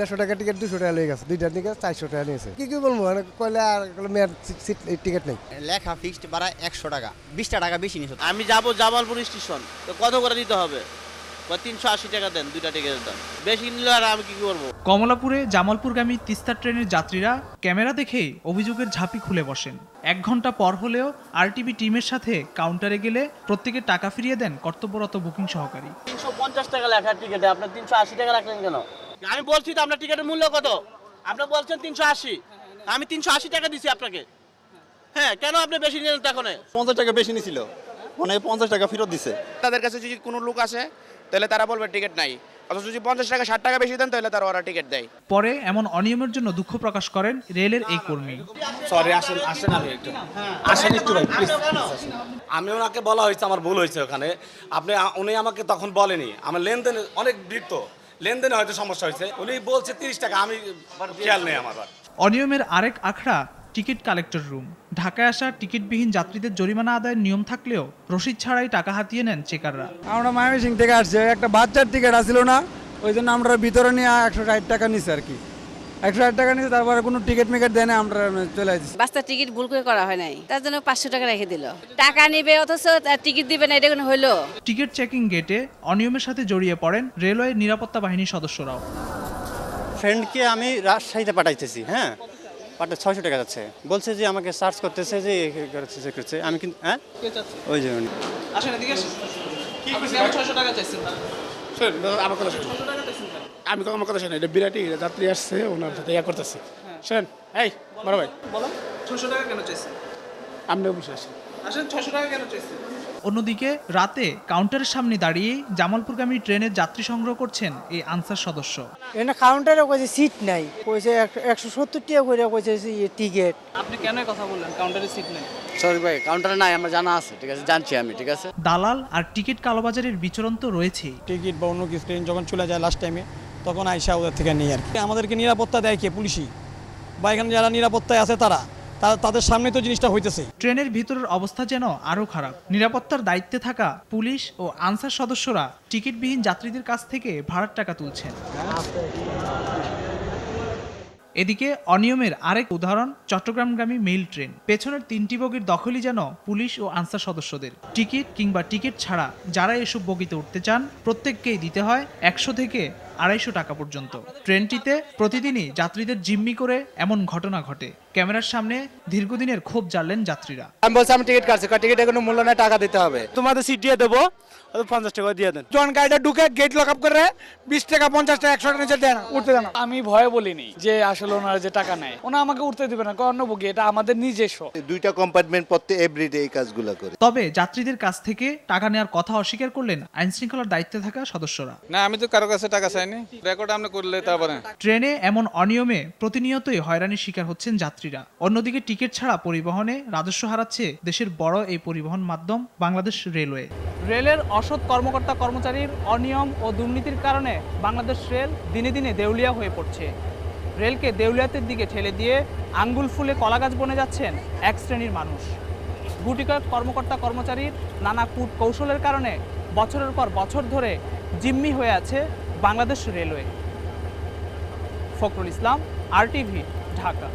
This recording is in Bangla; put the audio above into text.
100 টাকা টিকিট 200 টাকা লেগে গেছে, দুইটার দিকে 400 টাকা নিয়েছে। কি বলবো মানে কইলে আর মেয়াদ সিট টিকিট নেই। লেখা ফিক্সড ভাড়া 100 টাকা, 20 টাকা বেশি নিয়েছে। আমি যাব জামালপুর স্টেশন, তো কত করে দিতে হবে? 380 টাকা দেন, দুইটা টিকিটের দাম। বেশি নিলে আর আমি কি করবো? কমলাপুরে জামালপুরগামী তিস্তা ট্রেনের যাত্রীরা ক্যামেরা দেখেই অভিযোগের ঝাঁপি খুলে বসেন। 1 ঘন্টা পর হলেও আরটিভি টিমের সাথে কাউন্টারে গেলে প্রত্যেকের টাকা ফিরিয়ে দেন কর্তব্যরত বুকিং সহকারী। 350 টাকা লেখার টিকিটে আপনার 380 টাকা রাখলেন কেন? আমি বলছি তো আপনার টিকিটের মূল্য কত? আপনি বলছেন 380, আমি 380 টাকা দিছি আপনাকে। হ্যাঁ, কেন আপনি বেশি নিলেন তখন? 50 টাকা বেশি নিছিল, মানে 50 টাকা ফেরত দিছে। তাদের কাছে যদি কোনো লোক আসে তাহলে তারা বলবে টিকিট নাই, অথচ যদি 50 টাকা 60 টাকা বেশি দেন তাহলে তারা ওরা টিকিট দেয়। পরে এমন অনিয়মের জন্য দুঃখ প্রকাশ করেন রেলের এই কর্মী। সরি, আসেন আমি একটু আসেন একটু ভাই প্লিজ। আমি ওনাকে বলা হয়েছে আমার ভুল হয়েছে ওখানে, উনি আমাকে তখন বলেনি। আমার লেনদেন অনেক বৃত্ত, লেনদেনে হয়তো সমস্যা হয়েছে। উনি বলছে 30 টাকা, আমি খেয়াল নেই আমার। অনিয়মের আরেক আখড়া টিকিট কালেক্টর রুম। ঢাকায় আসা টিকিটবিহীন যাত্রীদের জরিমানা আদায়ের নিয়ম থাকলেও রসিদ ছাড়াই টাকা হাতিয়ে নেন চেকাররা। আমরা ময়মনসিংহ থেকে আসছি, একটা বাচ্চার টিকিট আসছিল না, ওই জন্য আমরা ভিতরে নিয়ে 160 টাকা নিছি আর কি। 160 টাকা নিয়েছে, তারপরে কোনো টিকিট মিকেট দেয় না, আমরা চলে আসছি। বাচ্চার টিকিট ভুল করে করা হয় নাই, তার জন্য 500 টাকা রেখে দিল। টাকা নিবে অথচ টিকিট দিবে না, এটা কোনো হইলো? টিকিট চেকিং গেটে অনিয়মের সাথে জড়িয়ে পড়েন রেলওয়ের নিরাপত্তা বাহিনীর সদস্যরাও। ফ্রেন্ডকে আমি রাজশাহীতে পাঠাইতেছি, হ্যাঁ, 600 টাকা যাচ্ছে, বলছে যে আমাকে সার্চ করতেছে যে করছে। আমি কিন্তু ওই যে আসেন এদিকে আসেন। কি কইছেন? 600 টাকা চাইছেন। আমার কথা শুনুন, আমি আমার কথা শুনুন। এটা বিরাটি যাত্রী আসছে, ওনার সাথে ইয়া করতেছি। শুনেন, এই বড় ভাই বলেন 600 টাকা কেন চাইছেন? আপনি অবশ্যই আসেন। আসেন, 600 টাকা কেন চাইছেন? অন্যদিকে রাতে কাউন্টারের সামনে দাঁড়িয়ে জামালপুরগামী ট্রেনের যাত্রী সংগ্রহ করছেন এই আনসার সদস্য। এখানে কাউন্টারে কইছে সিট নাই, কইছে 170 টাকা করে কইছে টিকিট। আপনি কেন কথা বললেন কাউন্টারে সিট নেই? সরি ভাই, কাউন্টারে নাই, আমার জানা আছে, ঠিক আছে, জানছি আমি, ঠিক আছে। দালাল আর টিকিট কালোবাজারের বিচরণ তো রয়েছেই। টিকিট বা অন্য কিছু ট্রেন যখন চলে যায় লাস্ট টাইমে, তখন আইসা ওদের থেকে নিয়ে আর কি। আমাদেরকে নিরাপত্তা দেয় কে? পুলিশই, বা এখানে যারা নিরাপত্তায় আছে তাদের সামনে তো জিনিসটা হইতেছে। ট্রেনের ভিতরের অবস্থা যেন আরও খারাপ। নিরাপত্তার দায়িত্বে থাকা পুলিশ ও আনসার সদস্যরা টিকিটবিহীন যাত্রীদের কাছ থেকে ভাড়ার টাকা তুলছেন। এদিকে অনিয়মের আরেক উদাহরণ চট্টগ্রামগামী মেইল ট্রেন। পেছনের 3টি বগির দখলই যেন পুলিশ ও আনসার সদস্যদের। টিকিট কিংবা টিকিট ছাড়া যারা এসব বগিতে উঠতে চান প্রত্যেককেই দিতে হয় 100 থেকে 250 টাকা পর্যন্ত। ট্রেনটিতে প্রতিদিনই যাত্রীদের জিম্মি করে এমন ঘটনা ঘটে। ক্যামেরার সামনে দীর্ঘদিনের ক্ষোভ জ্বাললেন যাত্রীরা। আমি বলছি আমি টিকিট কাটছি, টিকিটের কোনো মূল্য নাই, টাকা দিতে হবে। তোমাদের সিট দিয়ে দেবো, 50 টাকা দিয়ে দেন। যখন গাড়িটা ঢুকে গেট লক আপ করে 20 টাকা 50 টাকা 100 টাকা নিচে দেয় না, উঠতে দেয় না। আমি ভয়ে বলিনি যে আসলে ওনারা যে টাকা নেয়, ওনারা আমাকে উঠতে দিবে না, কারণ বগি এটা আমাদের নিজস্ব। 2টা কম্পার্টমেন্ট প্রত্যেক এভরিডে এই কাজগুলো করে। তবে যাত্রীদের কাছ থেকে টাকা নেওয়ার কথা অস্বীকার করলেন আইনশৃঙ্খলার দায়িত্বে থাকা সদস্যরা। না, আমি তো কারো কাছে টাকা চাইনি, রেকর্ড আমরা করলে তারপরে। ট্রেনে এমন অনিয়মে প্রতিনিয়তই হয়রানির শিকার হচ্ছেন যাত্রীরা। অন্যদিকে টিকিট ছাড়া পরিবহনে রাজস্ব হারাচ্ছে দেশের বড় এই পরিবহন মাধ্যম বাংলাদেশ রেলওয়ে। রেলের অসৎ কর্মকর্তা কর্মচারীর অনিয়ম ও দুর্নীতির কারণে বাংলাদেশ রেল দিনে দিনে দেউলিয়া হয়ে পড়ছে। রেলকে দেউলিয়াতের দিকে ঠেলে দিয়ে আঙ্গুল ফুলে কলাগাছ বনে যাচ্ছেন এক শ্রেণীর মানুষ। গুটিকয়েক কর্মকর্তা কর্মচারীর নানা কূট কৌশলের কারণে বছরের পর বছর ধরে জিম্মি হয়ে আছে বাংলাদেশ রেলওয়ে। ফখরুল ইসলাম, RTV, ঢাকা।